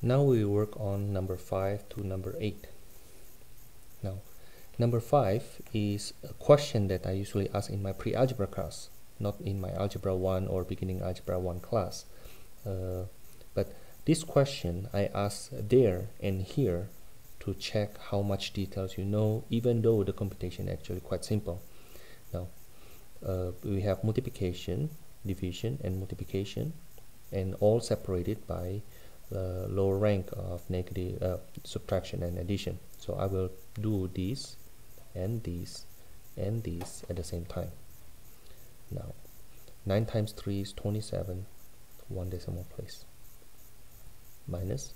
Now we work on number 5 to number 8. Now, number 5 is a question that I usually ask in my pre-algebra class, not in my Algebra 1 or beginning Algebra 1 class. But this question I ask there and here to check how much details you know, even though the computation is actually quite simple. Now, we have multiplication, division, and multiplication, and all separated by the lower rank of negative subtraction and addition. So I will do these and these and these at the same time. Now, 9 times 3 is 27, 1 decimal place, minus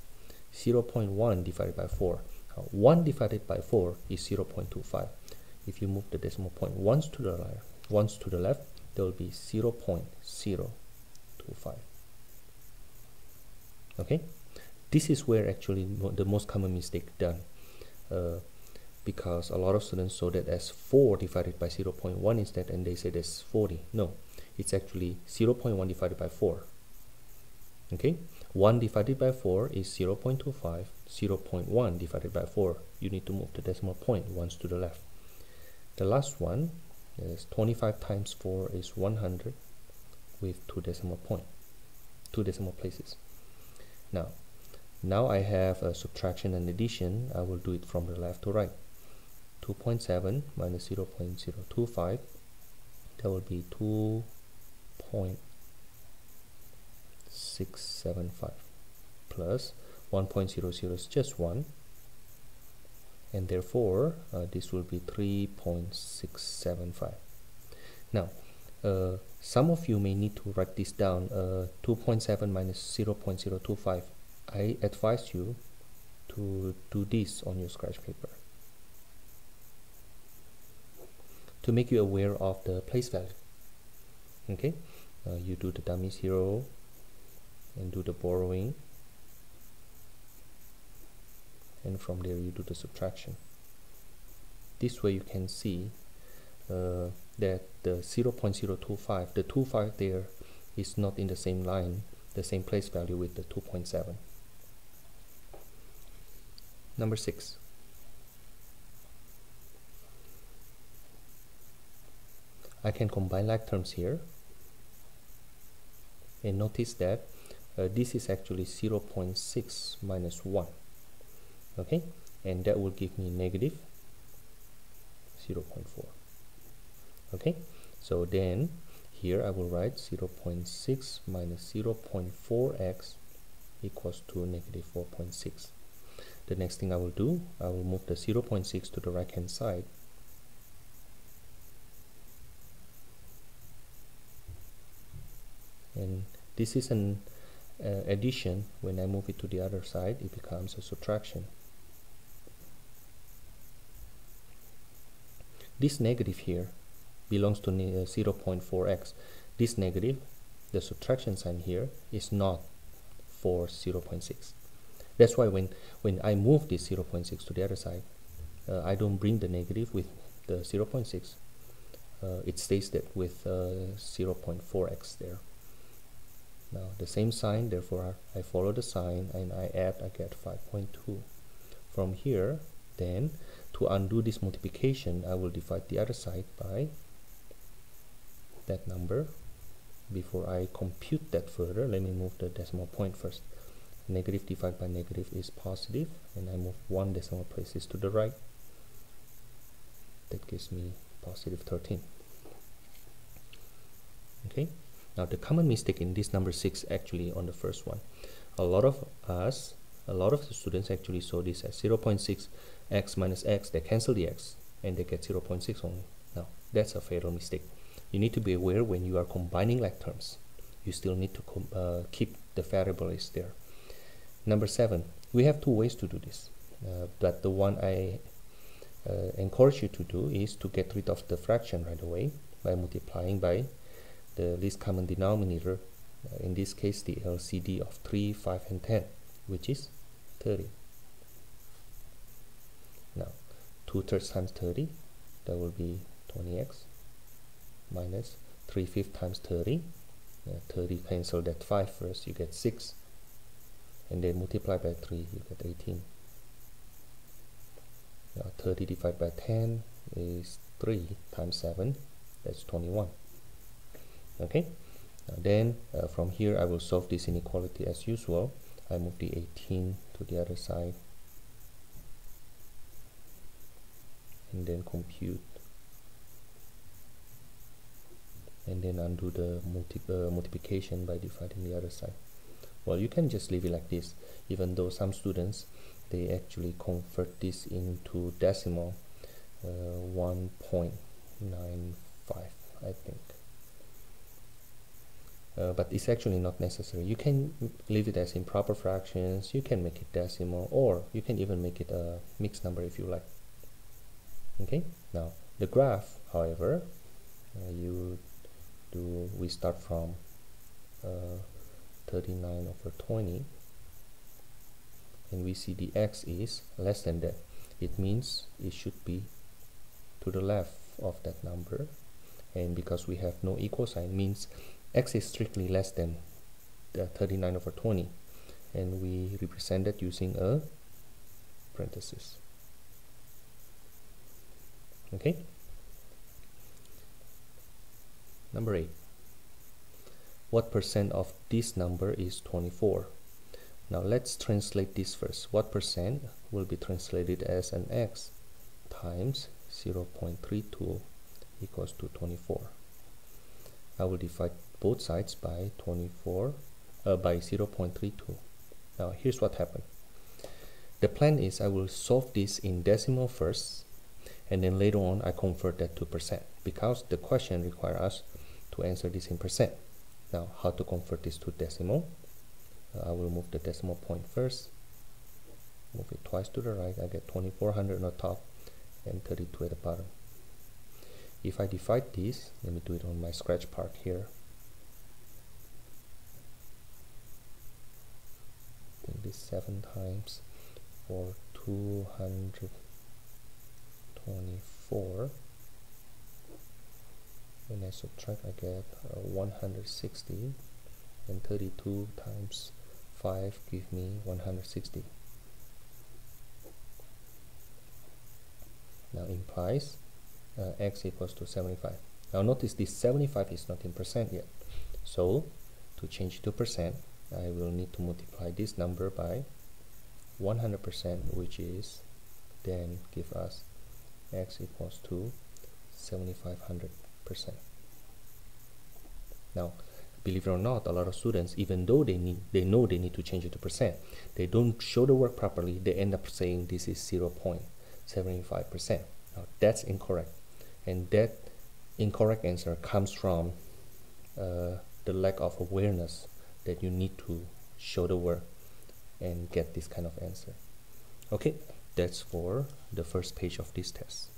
0.1 divided by 4. Now, 1 divided by 4 is 0.25. If you move the decimal point once to the left, there will be 0.025. Okay, this is where actually the most common mistake done, because a lot of students saw that as 4 divided by 0.1 instead, and they say that's 40. No, it's actually 0.1 divided by 4. Okay, 1 divided by 4 is 0.25. 0.1 divided by 4, you need to move the decimal point once to the left. The last one is 25 times 4 is 100 with 2 decimal places. Now I have a subtraction and addition. I will do it from the left to right. 2.7 minus 0.025, that will be 2.675 plus 1.00 is just 1, and therefore this will be 3.675. Now some of you may need to write this down. 2.7 minus 0.025. I advise you to do this on your scratch paper to make you aware of the place value. Okay, you do the dummy 0 and do the borrowing, and from there you do the subtraction. This way you can see that the 0.025, the 25 there is not in the same line, the same place value with the 2.7. Number 6. I can combine like terms here, and notice that this is actually 0.6 minus 1. Okay, and that will give me negative 0.4. Okay, so then here I will write 0.6 minus 0.4x equals to negative 4.6. The next thing I will do, I will move the 0.6 to the right hand side, and this is an addition. When I move it to the other side, it becomes a subtraction. This negative here belongs to 0.4x. This negative, the subtraction sign here, is not for 0.6. That's why when I move this 0.6 to the other side, I don't bring the negative with the 0.6. It stays that with 0.4x there. Now the same sign, therefore I follow the sign and I add, I get 5.2. From here, then to undo this multiplication, I will divide the other side by that number. Before I compute that further, let me move the decimal point first. Negative divided by negative is positive, and I move 1 decimal places to the right. That gives me positive 13. Okay, now the common mistake in this number 6 actually on the first one. A lot of the students actually saw this as 0.6 x minus x. They cancel the x and they get 0.6 only. Now that's a fatal mistake. You need to be aware when you are combining like terms. You still need to keep the variables there. Number 7, we have 2 ways to do this, but the one I encourage you to do is to get rid of the fraction right away by multiplying by the least common denominator, in this case the LCD of 3, 5, and 10, which is 30. Now 2/3 times 30, that will be 20x, minus 3/5 times 30. 30 cancel that 5 first, you get 6. and then multiply by 3, you get 18. Now 30 divided by 10 is 3 times 7, that's 21. Okay, now then from here I will solve this inequality as usual. I move the 18 to the other side and then compute, and then undo the multiplication by dividing the other side. Well, you can just leave it like this, even though some students, they actually convert this into decimal, 1.95, I think. But it's actually not necessary. You can leave it as improper fractions, you can make it decimal, or you can even make it a mixed number if you like. Okay, now the graph, however, we start from 39/20, and we see the x is less than that. It means it should be to the left of that number, and because we have no equal sign, means x is strictly less than 39/20, and we represent that using a parenthesis. Okay, number 8. What percent of this number is 24? Now let's translate this first. What percent will be translated as an x times 0.32 equals to 24. I will divide both sides by 0.32. Now here's what happened. The plan is I will solve this in decimal first, and then later on I convert that to percent, because the question requires us to answer this in percent. Now how to convert this to decimal? I will move the decimal point first, move it twice to the right. I get 2400 on the top and 32 at the bottom. If I divide this, let me do it on my scratch part here. Take this 7 times for 224. When I subtract, I get 160, and 32 times 5 give me 160. Now implies x equals to 75. Now notice this 75 is not in percent yet, so to change it to percent, I will need to multiply this number by 100%, which is then give us x equals to 7500%. Now believe it or not, a lot of students, even though they know they need to change it to percent, they don't show the work properly. They end up saying this is 0.75%. Now that's incorrect, and that incorrect answer comes from the lack of awareness that you need to show the work and get this kind of answer. Okay, that's for the first page of this test.